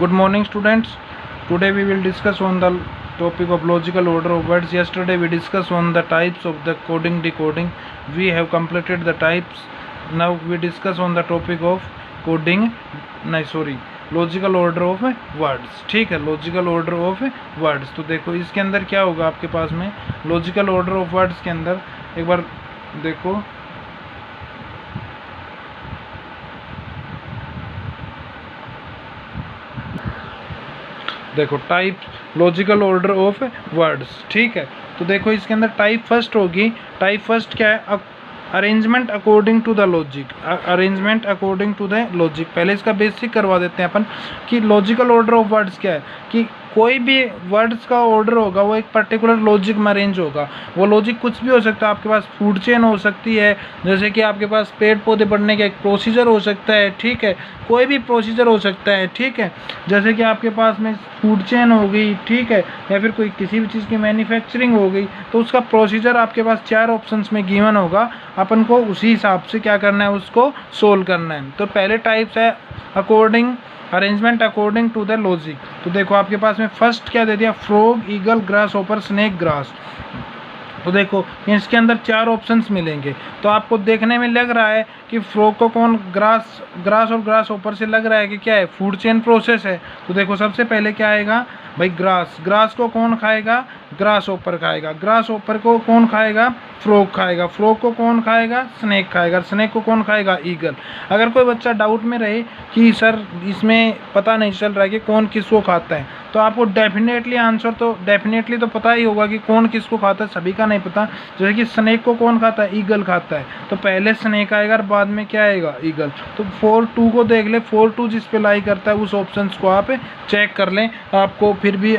Good morning, students. Today we will discuss on the topic of logical order of words. Yesterday we discussed on the types of the coding decoding. We have completed the types. Now we discuss on the topic of logical order of words. ठीक है, logical order of words. तो देखो इसके अंदर क्या होगा आपके पास में लॉजिकल ऑर्डर ऑफ वर्ड्स के अंदर. एक बार देखो, type logical order of words. ठीक है, तो देखो इसके अंदर टाइप फर्स्ट होगी. टाइप फर्स्ट क्या है? Arrangement according to the logic. Arrangement according to the logic. पहले इसका बेसिक करवा देते हैं अपन कि लॉजिकल ऑर्डर ऑफ वर्ड्स क्या है. कि कोई भी वर्ड्स का ऑर्डर होगा वो एक पर्टिकुलर लॉजिक में अरेंज होगा. वो लॉजिक कुछ भी हो सकता है. आपके पास फूड चेन हो सकती है, जैसे कि आपके पास पेड़ पौधे बढ़ने का एक प्रोसीजर हो सकता है. ठीक है, कोई भी प्रोसीजर हो सकता है. ठीक है, जैसे कि आपके पास में फूड चेन हो गई. ठीक है, या फिर कोई किसी भी चीज़ की मैन्युफैक्चरिंग हो गई, तो उसका प्रोसीजर आपके पास 4 ऑप्शंस में गिवन होगा. अपन को उसी हिसाब से क्या करना है, उसको सोल्व करना है. तो पहले टाइप्स है according arrangement according to the logic. तो देखो आपके पास में फर्स्ट क्या दे दिया, frog, eagle, grasshopper, snake, grass. तो देखो इसके अंदर 4 ऑप्शंस मिलेंगे. तो आपको देखने में लग रहा है कि फ्रॉग को कौन, ग्रास और ग्रास ओपर से लग रहा है कि क्या है, फूड चेन प्रोसेस है. तो देखो सबसे पहले क्या आएगा भाई, ग्रास. ग्रास को कौन खाएगा, ग्रास ओपर खाएगा. ग्रास ओपर को कौन खाएगा, फ्रॉग खाएगा. फ्रॉग को कौन खाएगा, स्नेक खाएगा. स्नेक को कौन खाएगा, ईगल. अगर कोई बच्चा डाउट में रहे कि सर इसमें पता नहीं चल रहा है कि कौन किसको खाता है, तो आपको डेफिनेटली आंसर तो डेफिनेटली तो पता ही होगा कि कौन किसको खाता है. सभी का नहीं पता. जैसे कि स्नेक को कौन खाता है, ईगल खाता है. तो पहले स्नेक आएगा और बाद में क्या आएगा, ईगल. तो 4-2 को देख ले. 4-2 जिस पे लाई करता है उस ऑप्शन को आप चेक कर लें. आपको फिर भी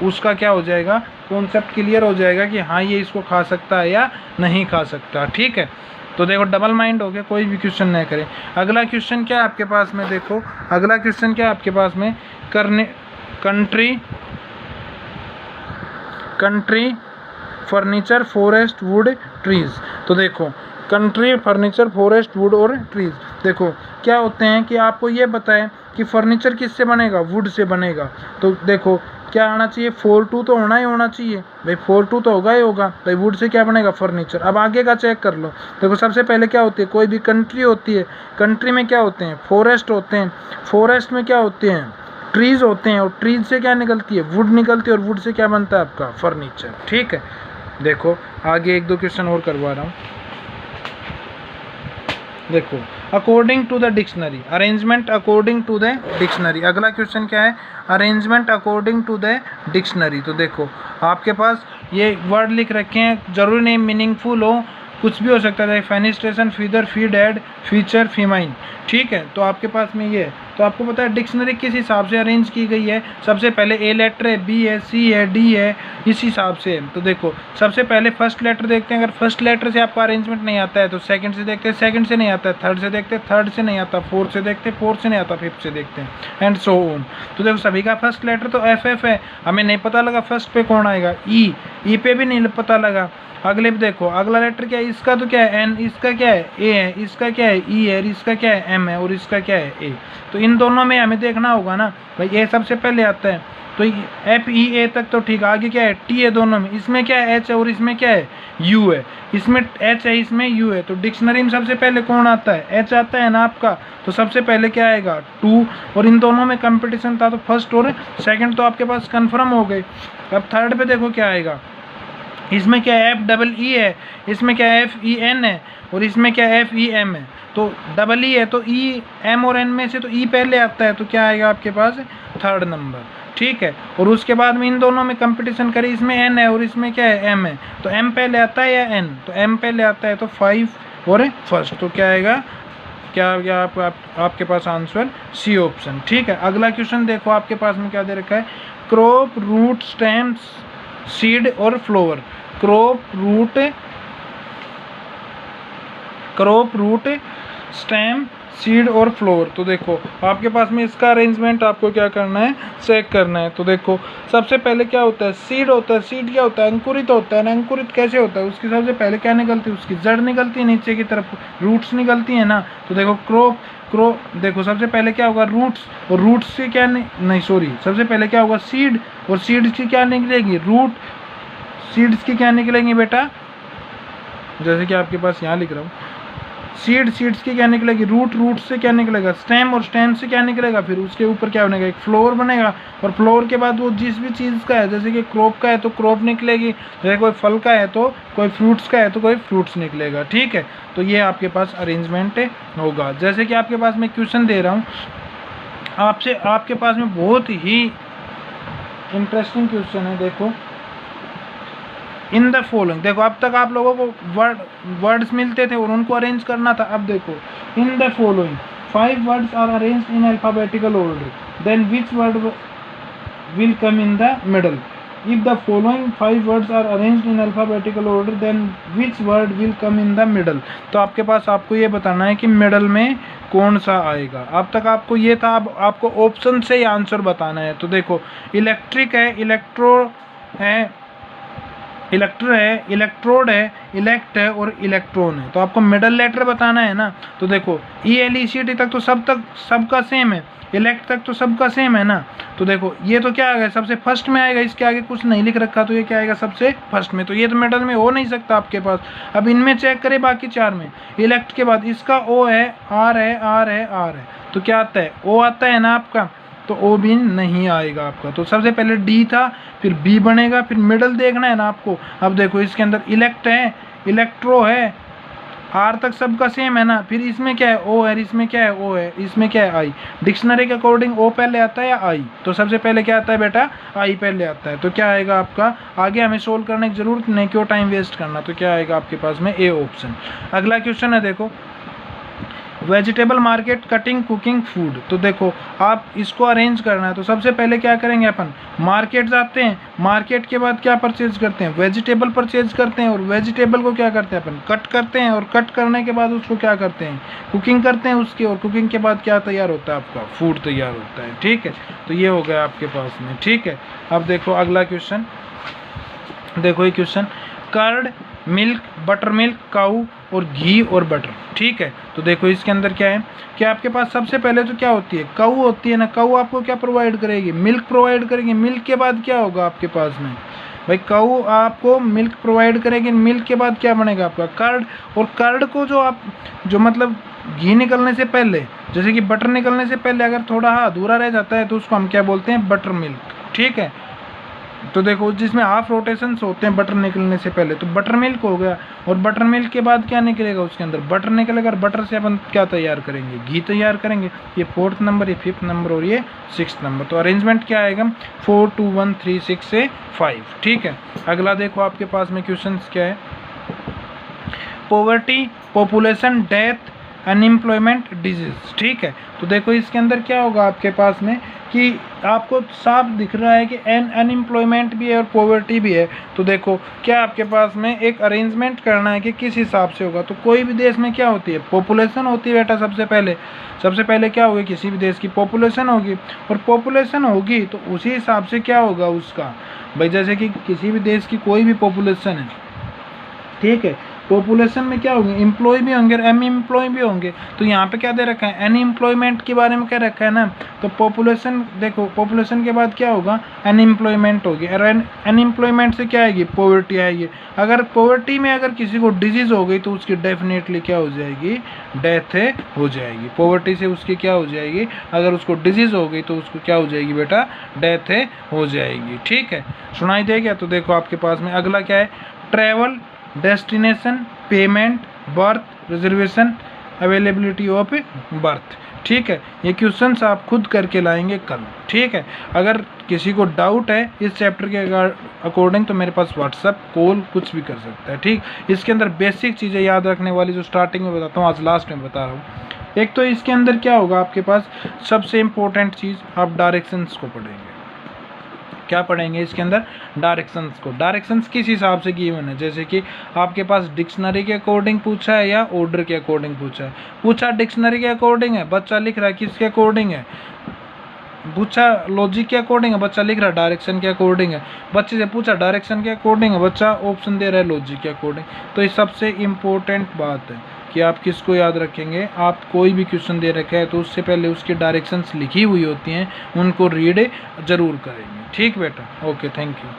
उसका क्या हो जाएगा, कॉन्सेप्ट क्लियर हो जाएगा कि हाँ ये इसको खा सकता है या नहीं खा सकता. ठीक है, तो देखो डबल माइंड हो गया, कोई भी क्वेश्चन नहीं करें. अगला क्वेश्चन क्या है आपके पास में, देखो अगला क्वेश्चन क्या है आपके पास में, country, furniture, forest, would, trees. तो देखो कंट्री, फर्नीचर, फॉरेस्ट, वुड और ट्रीज. देखो क्या होते हैं कि आपको ये बताएं कि फर्नीचर किससे बनेगा, वुड से बनेगा. तो देखो क्या आना चाहिए, 4-2 तो होना ही होना चाहिए भाई. 4-2 तो होगा ही होगा भाई. वुड से क्या बनेगा, फर्नीचर. अब आगे का चेक कर लो. देखो सबसे पहले क्या होती है, कोई भी कंट्री होती है. कंट्री में क्या होते हैं, फॉरेस्ट होते हैं. फॉरेस्ट में क्या होते हैं, ट्रीज होते हैं. और ट्रीज से क्या निकलती है, वुड निकलती है. और वुड से क्या बनता है आपका, फर्नीचर. ठीक है, देखो आगे 1-2 क्वेश्चन और करवा रहा हूँ. देखो according to the dictionary, arrangement according to the dictionary. अगला क्वेश्चन क्या है, arrangement according to the dictionary. तो देखो आपके पास ये वर्ड लिख रखे हैं, जरूरी नहीं मीनिंगफुल हो, कुछ भी हो सकता है. फेनिस्ट्रेशन, फीदर, फीड, एड, फीचर, फीमाइन. ठीक है, तो आपके पास में ये, तो आपको पता है डिक्शनरी किस हिसाब से अरेंज की गई है. सबसे पहले ए लेटर है, बी है, सी है, डी है, इस हिसाब से. तो देखो सबसे पहले फर्स्ट लेटर देखते हैं. अगर फर्स्ट लेटर से आपका अरेंजमेंट नहीं आता है तो सेकंड से देखते हैं, सेकंड से नहीं आता है थर्ड से देखते हैं, थर्ड से नहीं आता फोर्थ से देखते हैं, फोर्थ से नहीं आता फिफ्थ से देखते हैं, एंड सो ऑन. तो देखो सभी का फर्स्ट लेटर तो एफ है. हमें नहीं पता लगा फर्स्ट पे कौन आएगा, ई पे भी नहीं पता लगा. अगले पे देखो अगला लेटर क्या है, इसका तो क्या है एन, इसका क्या है ए है, इसका क्या है ई है, इसका क्या है एम है, और इसका क्या है ए. तो इन दोनों में हमें देखना होगा ना भाई, ए सबसे पहले आता है. तो एफ ई ए तक तो ठीक. आगे क्या है, टी है दोनों में. इसमें क्या है, एच है, और इसमें क्या है, यू है. इसमें एच है, इसमें यू है. तो डिक्शनरी में सबसे पहले कौन आता है, एच आता है ना आपका. तो सबसे पहले क्या आएगा, 2. और इन दोनों में कंपटीशन था तो फर्स्ट और सेकंड तो आपके पास कंफर्म हो गए. अब थर्ड पे देखो क्या आएगा, इसमें क्या एफ डबल ई है, इसमें क्या एफ ई एन है, और इसमें क्या एफ ई एम है. तो डबल ई है तो ई एम और एन में से तो ई पहले आता है. तो क्या आएगा आपके पास, थर्ड नंबर. ठीक है, और उसके बाद में इन दोनों में कंपटीशन करें, इसमें एन है और इसमें क्या है एम है. तो एम पहले आता है या एन, तो एम पहले आता है. तो 5 और फर्स्ट. तो क्या आएगा, क्या आ गया आपके पास आंसर सी ऑप्शन. ठीक है, अगला क्वेश्चन देखो आपके पास में क्या दे रखा है, क्रॉप, रूट, स्टेम्स, सीड और flower. Crop, root, stem, seed और फ्लोर. तो देखो आपके पास में इसका अरेंजमेंट आपको क्या करना है, चेक करना है. तो देखो सबसे पहले क्या होता है, सीड होता है. सीड क्या होता है, अंकुरित होता है. अंकुरित कैसे होता है, उसकी सबसे पहले क्या निकलती है, उसकी जड़ निकलती है नीचे की तरफ, रूट्स निकलती है ना. तो देखो क्रॉप देखो सबसे पहले क्या होगा रूट्स, और रूट्स से क्या नहीं सॉरी सबसे पहले क्या होगा सीड, और सीड्स की क्या निकलेगी रूट, सीड्स की क्या निकलेंगी बेटा, जैसे कि आपके पास यहाँ लिख रहा हूँ सीड्स की क्या निकलेगी रूट, रूट से क्या निकलेगा स्टेम, और स्टेम से क्या निकलेगा फिर उसके ऊपर क्या बनेगा एक फ्लोर बनेगा, और फ्लोर के बाद वो जिस भी चीज़ का है, जैसे कि क्रॉप का है तो क्रॉप निकलेगी, जैसे कोई फल का है तो कोई फ्रूट्स का है तो कोई फ्रूट्स निकलेगा। ठीक है, तो ये आपके पास अरेंजमेंट होगा। जैसे कि आपके पास मैं क्वेश्चन दे रहा हूँ आपसे, आपके पास में बहुत ही इंटरेस्टिंग क्वेश्चन है। देखो इन द फॉलोइंग, देखो अब तक आप लोगों को वर्ड्स मिलते थे और उनको अरेंज करना था। अब देखो in the following 5 words are arranged in alphabetical order, then which word will come in the middle. If the following 5 words are arranged in alphabetical order then which word will come in the middle. तो आपके पास आपको ये बताना है कि middle में कौन सा आएगा। अब तक आपको ये था, अब आपको ऑप्शन से ही आंसर बताना है। तो देखो इलेक्ट्रिक है, इलेक्ट्रो है, इलेक्ट्रो है, इलेक्ट्रोड है, इलेक्ट है और इलेक्ट्रॉन है। तो आपको मिडल लेटर बताना है ना। तो देखो ELECT तक तो सबका सेम है, इलेक्ट तक तो सबका सेम है ना। तो देखो ये तो क्या आएगा सबसे फर्स्ट में आएगा, इसके आगे कुछ नहीं लिख रखा तो ये क्या आएगा सबसे फर्स्ट में, तो ये तो मिडल में हो नहीं सकता आपके पास। अब इनमें चेक करें बाकी 4 में, इलेक्ट के बाद इसका O है, R है, R है, R है, तो क्या आता है O आता है ना आपका, तो O भी नहीं आएगा आपका। तो सबसे पहले D था, फिर B बनेगा, फिर मिडल देखना है ना आपको। अब देखो इसके अंदर इलेक्ट है, इलेक्ट्रो है, R तक सबका सेम है ना, फिर इसमें क्या है O है, इसमें क्या है O है, इसमें क्या है I। डिक्शनरी के अकॉर्डिंग O पहले आता है या I, तो सबसे पहले क्या आता है बेटा I पहले आता है। तो क्या आएगा आपका, आगे हमें सोल्व करने की जरूरत नहीं, क्यों टाइम वेस्ट करना। तो क्या आएगा आपके पास में A ऑप्शन। अगला क्वेश्चन है देखो vegetable market cutting cooking food. तो देखो आप इसको अरेंज करना है, तो सबसे पहले क्या करेंगे अपन मार्केट जाते हैं, मार्केट के बाद क्या परचेज करते हैं वेजिटेबल परचेज करते हैं, और वेजिटेबल को क्या करते हैं अपन कट करते हैं, और कट करने के बाद उसको क्या करते हैं कुकिंग करते हैं उसकी, और कुकिंग के बाद क्या तैयार होता है आपका फूड तैयार होता है। ठीक है, तो ये हो गया आपके पास में। ठीक है, अब देखो अगला क्वेश्चन, देखो ये question curd, milk, butter milk, cow और घी और बटर। ठीक है, तो देखो इसके अंदर क्या है कि आपके पास सबसे पहले तो क्या होती है काऊ होती है ना, काऊ आपको क्या प्रोवाइड करेगी मिल्क प्रोवाइड करेगी। मिल्क के बाद क्या होगा आपके पास में भाई काऊ आपको मिल्क प्रोवाइड करेगी, मिल्क के बाद क्या बनेगा आपका कर्ड, और कर्ड को जो मतलब घी निकलने से पहले, जैसे कि बटर निकलने से पहले अगर थोड़ा अधूरा रह जाता है तो उसको हम क्या बोलते हैं बटर मिल्क। ठीक है, तो देखो जिसमें हाफ रोटेशंस होते हैं बटर निकलने से पहले, तो बटर मिल्क हो गया, और बटर मिल्क के बाद क्या निकलेगा उसके अंदर बटर निकलेगा, और बटर से अपन क्या तैयार करेंगे घी तैयार करेंगे। ये 4th नंबर, ये 5th नंबर और ये 6th नंबर। तो अरेंजमेंट क्या आएगा 4 2 1 3 6 से 5। ठीक है, अगला देखो आपके पास में क्वेश्चन क्या है poverty, population, death, unemployment, disease. ठीक है, तो देखो इसके अंदर क्या होगा आपके पास में कि आपको साफ दिख रहा है कि अनएम्प्लॉयमेंट भी है और पॉवर्टी भी है। तो देखो क्या आपके पास में एक अरेंजमेंट करना है कि किस हिसाब से होगा। तो कोई भी देश में क्या होती है पॉपुलेशन होती है बेटा, सबसे पहले क्या होगी किसी भी देश की पॉपुलेशन होगी, और पॉपुलेशन होगी तो उसी हिसाब से क्या होगा उसका भाई, जैसे कि किसी भी देश की कोई भी पॉपुलेशन है, ठीक है, पॉपुलेशन में क्या होंगे एम्प्लॉय भी होंगे और अनएम्प्लॉय भी होंगे। तो यहाँ पे क्या दे रखा है अनएम्प्लॉयमेंट के बारे में क्या रखा है ना, तो पॉपुलेशन देखो पॉपुलेशन के बाद क्या होगा अनएम्प्लॉयमेंट होगी, और अनएम्प्लॉयमेंट से क्या आएगी पॉवर्टी आएगी। अगर पॉवर्टी में अगर किसी को डिजीज हो गई तो उसकी डेफिनेटली क्या हो जाएगी डेथ हो जाएगी। पॉवर्टी से उसकी क्या हो जाएगी, अगर उसको डिजीज हो गई तो उसको क्या हो जाएगी बेटा डेथ हो जाएगी। ठीक है, सुनाई दे गया। तो देखो आपके पास में अगला क्या है travel, destination, payment, birth, reservation, availability of birth. ठीक है, ये क्वेश्चंस आप खुद करके लाएंगे कल। ठीक है, अगर किसी को डाउट है इस चैप्टर के अकॉर्डिंग तो मेरे पास व्हाट्सएप कॉल कुछ भी कर सकता है। ठीक, इसके अंदर बेसिक चीज़ें याद रखने वाली जो स्टार्टिंग में बताता हूँ आज लास्ट में बता रहा हूँ। एक तो इसके अंदर क्या होगा आपके पास सबसे इम्पोर्टेंट चीज़ आप डायरेक्शंस को पढ़ेंगे। क्या पढ़ेंगे इसके अंदर डायरेक्शंस को। डायरेक्शंस किस हिसाब से गिवन है, जैसे कि आपके पास डिक्शनरी के अकॉर्डिंग पूछा है या ऑर्डर के अकॉर्डिंग पूछा डिक्शनरी के अकॉर्डिंग है, बच्चा लिख रहा है किसके अकॉर्डिंग है, पूछा लॉजिक के अकॉर्डिंग है, बच्चा लिख रहा है डायरेक्शन के अकॉर्डिंग है। बच्चे से पूछा डायरेक्शन के अकॉर्डिंग है, बच्चा ऑप्शन दे रहा है लॉजिक के अकॉर्डिंग। तो ये सबसे इम्पोर्टेंट बात है कि आप किसको याद रखेंगे। आप कोई भी क्वेश्चन दे रखा है तो उससे पहले उसकी डायरेक्शंस लिखी हुई होती हैं, उनको रीड ज़रूर करेंगे। ठीक बेटा, ओके, थैंक यू।